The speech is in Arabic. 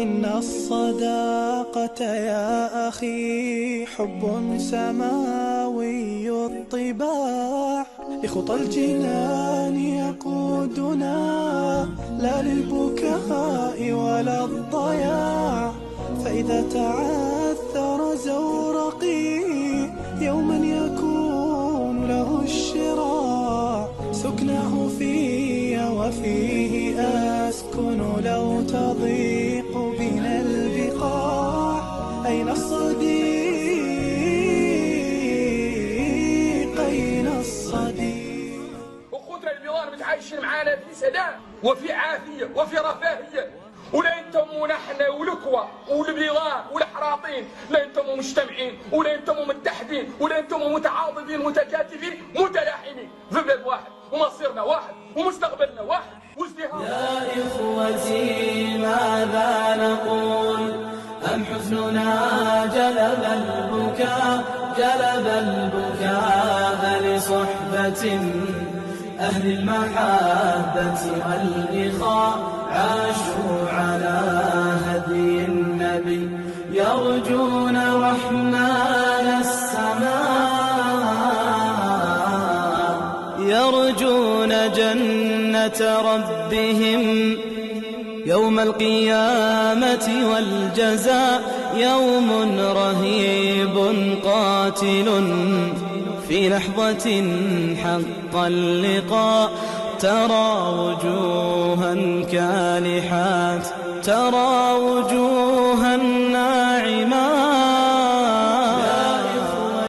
إن الصداقة يا أخي حب سماوي الطباع، لخطى الجنان يقودنا لا للبكاء ولا الضياع. فإذا تعثر زورقي يوما يكون له الشراع، سكنه في وفيه أسكن لو تضيق بنا البقاع. أين الصديق أين الصديق؟ وخضرة البيضان متعايشين معانا في سلام وفي عافية وفي رفاهية، ولا انتم ونحن ولكوة والبيضان والحراطين، لا انتم مجتمعين ولا انتم متحدين ولا انتم متعاضدين متكاتفين متلاحمين في بلد واحد، ومصيرنا واحد ومستقبلنا واحد وازدهار. يا إخوتي ماذا نقول؟ أم حزننا جلب البكاء لصحبة أهل المحبة والإخاء، عاشوا على هدي النبي يرجون رحمن السماء، يرجون جنة ربهم يوم القيامة والجزاء. يوم رهيب قاتل في لحظة حق اللقاء، ترى وجوها كالحات، ترى وجوها